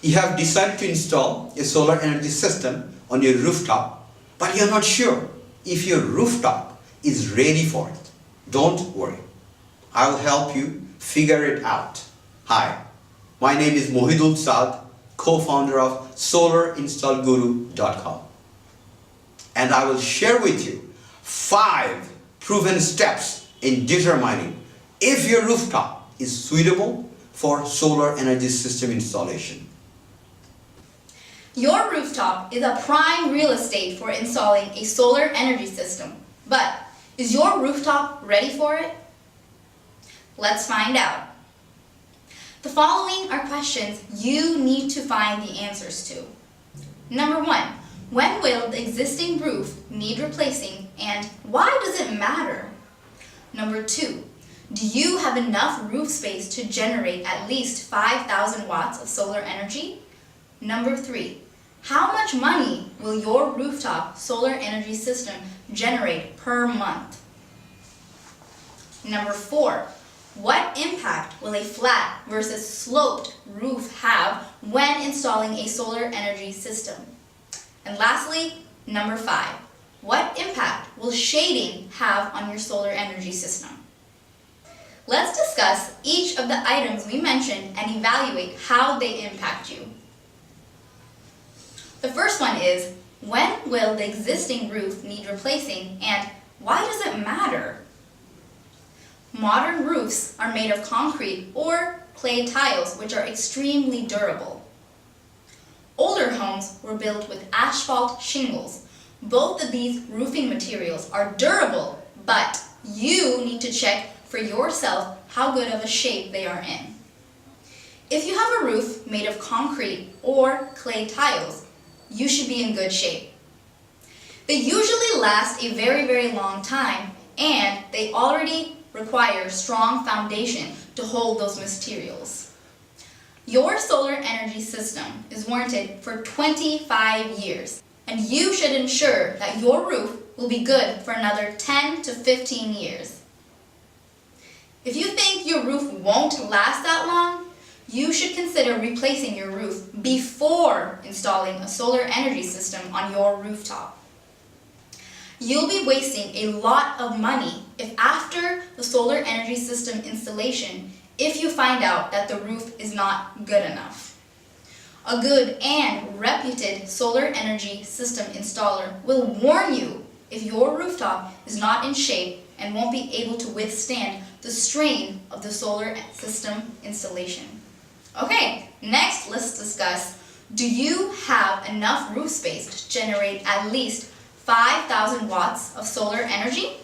You have decided to install a solar energy system on your rooftop, but you're not sure if your rooftop is ready for it. Don't worry. I'll help you figure it out. Hi, my name is Mohidul Saad, co-founder of solarinstallguru.com. And I will share with you 5 proven steps in determining if your rooftop is suitable for solar energy system installation. Your rooftop is a prime real estate for installing a solar energy system. But is your rooftop ready for it? Let's find out. The following are questions you need to find the answers to. Number 1. When will the existing roof need replacing, and why does it matter? Number 2. Do you have enough roof space to generate at least 5,000 watts of solar energy? Number 3. How much money will your rooftop solar energy system generate per month? Number 4. What impact will a flat versus sloped roof have when installing a solar energy system? And lastly, number 5. What impact will shading have on your solar energy system? Let's discuss each of the items we mentioned and evaluate how they impact you. The first one is, when will the existing roof need replacing, and why does it matter? Modern roofs are made of concrete or clay tiles, which are extremely durable. Older homes were built with asphalt shingles. Both of these roofing materials are durable, but you need to check for yourself how good of a shape they are in. If you have a roof made of concrete or clay tiles, you should be in good shape. They usually last a very long time, and they already require strong foundation to hold those materials. Your solar energy system is warranted for 25 years, and you should ensure that your roof will be good for another 10 to 15 years. If you think your roof won't last that long, you should consider replacing your roof before installing a solar energy system on your rooftop. You'll be wasting a lot of money if after the solar energy system installation, if you find out that the roof is not good enough. A good and reputed solar energy system installer will warn you if your rooftop is not in shape and won't be able to withstand the strain of the solar system installation. Okay, next let's discuss, do you have enough roof space to generate at least 5,000 watts of solar energy?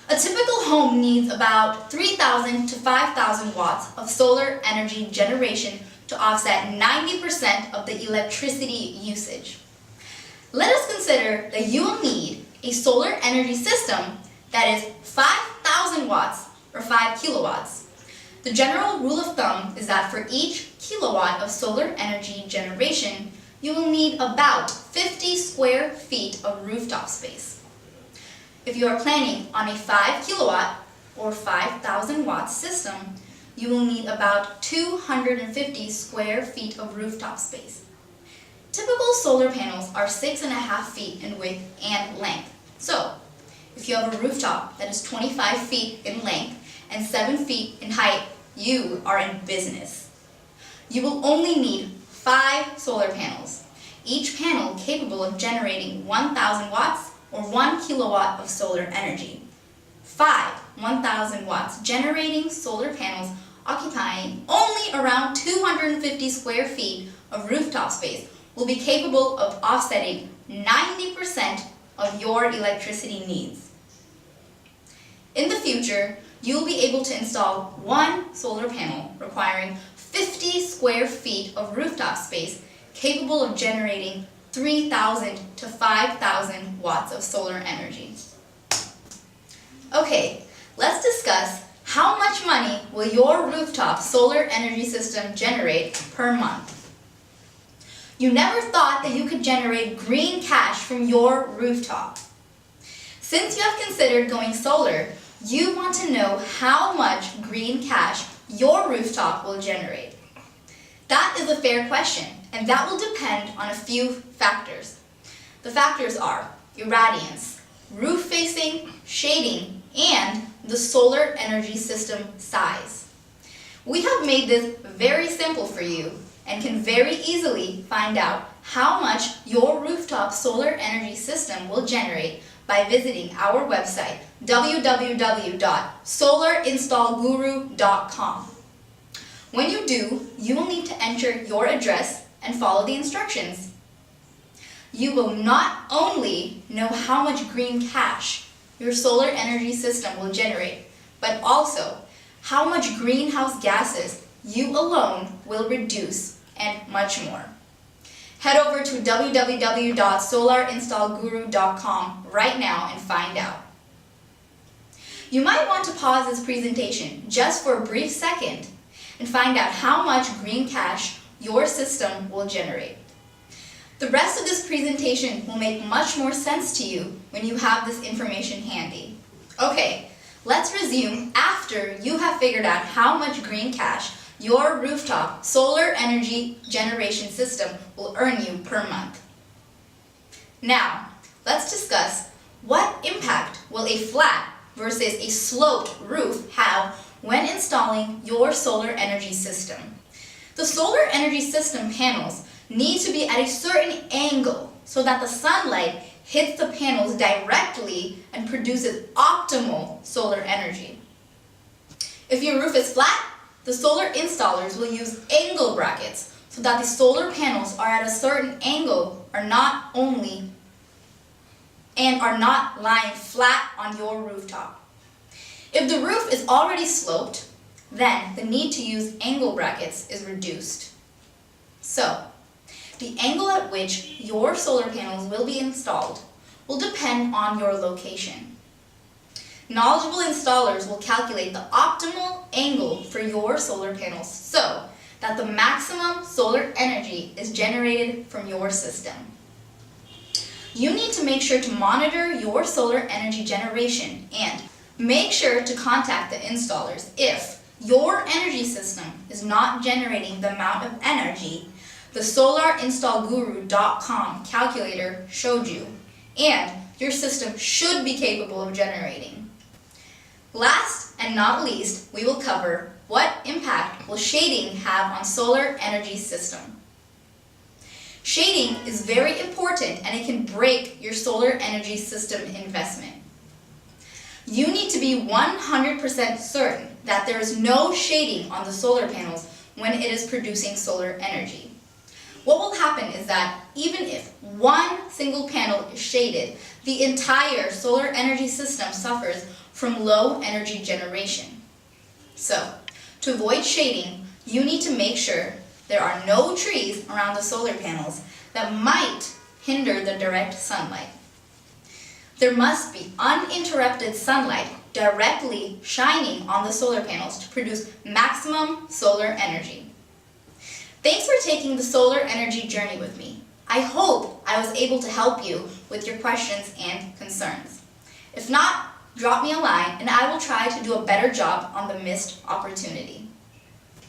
A typical home needs about 3,000 to 5,000 watts of solar energy generation to offset 90% of the electricity usage. Let us consider that you will need a solar energy system that is 5,000 watts or 5 kilowatts. The general rule of thumb is that for each kilowatt of solar energy generation, you will need about 50 square feet of rooftop space. If you are planning on a 5 kilowatt or 5,000 watt system, you will need about 250 square feet of rooftop space. Typical solar panels are 6.5 feet in width and length. So, if you have a rooftop that is 25 feet in length and 7 feet in height, you are in business. You will only need 5 solar panels, each panel capable of generating 1,000 watts or 1 kilowatt of solar energy. 5 1,000 watts generating solar panels occupying only around 250 square feet of rooftop space will be capable of offsetting 90% of your electricity needs. In the future, you will be able to install 1 solar panel requiring 50 square feet of rooftop space capable of generating 3,000 to 5,000 watts of solar energy. Okay, let's discuss how much money will your rooftop solar energy system generate per month. You never thought that you could generate green cash from your rooftop. Since you have considered going solar, you want to know how much green cash your rooftop will generate. That is a fair question, and that will depend on a few factors. The factors are irradiance, roof facing, shading, and the solar energy system size. We have made this very simple for you and can very easily find out how much your rooftop solar energy system will generate by visiting our website www.solarinstallguru.com. When you do, you will need to enter your address and follow the instructions. You will not only know how much green cash your solar energy system will generate, but also how much greenhouse gases you alone will reduce, and much more. Head over to www.solarinstallguru.com right now and find out. You might want to pause this presentation just for a brief second and find out how much green cash your system will generate. The rest of this presentation will make much more sense to you when you have this information handy. Okay, let's resume after you have figured out how much green cash your rooftop solar energy generation system will earn you per month. Now, let's discuss what impact will a flat versus a sloped roof have when installing your solar energy system. The solar energy system panels need to be at a certain angle so that the sunlight hits the panels directly and produces optimal solar energy. If your roof is flat, the solar installers will use angle brackets so that the solar panels are at a certain angle and are not lying flat on your rooftop. If the roof is already sloped, then the need to use angle brackets is reduced. So, the angle at which your solar panels will be installed will depend on your location. Knowledgeable installers will calculate the optimal angle for your solar panels so that the maximum solar energy is generated from your system. You need to make sure to monitor your solar energy generation and make sure to contact the installers if your energy system is not generating the amount of energy the solarinstallguru.com calculator showed you, and your system should be capable of generating. Last and not least, we will cover what impact will shading have on solar energy system. Shading is very important and it can break your solar energy system investment. You need to be 100% certain that there is no shading on the solar panels when it is producing solar energy. What will happen is that even if one single panel is shaded, the entire solar energy system suffers from low energy generation. So, to avoid shading, you need to make sure there are no trees around the solar panels that might hinder the direct sunlight. There must be uninterrupted sunlight directly shining on the solar panels to produce maximum solar energy. Thanks for taking the solar energy journey with me. I hope I was able to help you with your questions and concerns. If not, drop me a line and I will try to do a better job on the missed opportunity.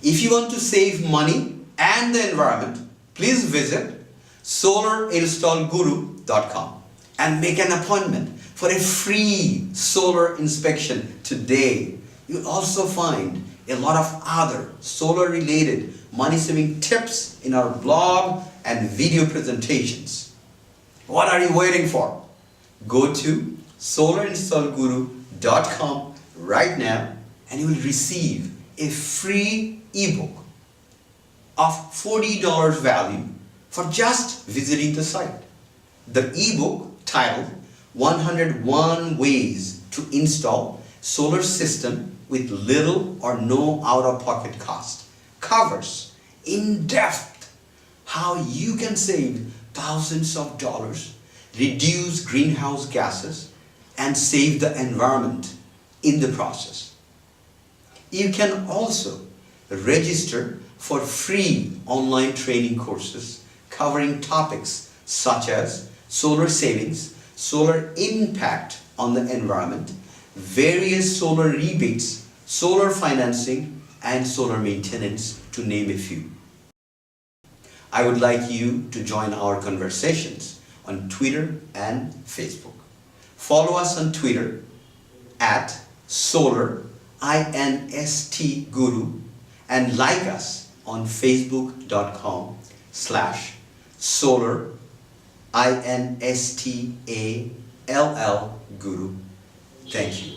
If you want to save money and the environment, please visit solarinstallguru.com and make an appointment for a free solar inspection today. You'll also find a lot of other solar related money saving tips in our blog and video presentations. What are you waiting for? Go to solarinstallguru.com right now and you will receive a free ebook of $40 value for just visiting the site. The ebook titled 101 Ways to Install Solar System with Little or No Out-of-Pocket Cost covers in depth how you can save thousands of dollars, reduce greenhouse gases, and save the environment in the process. You can also register for free online training courses covering topics such as solar savings, solar impact on the environment, various solar rebates, solar financing, and solar maintenance, to name a few. I would like you to join our conversations on Twitter and Facebook. Follow us on Twitter at Solar INST Guru and like us on facebook.com/Solar INSTALL Guru. Thank you.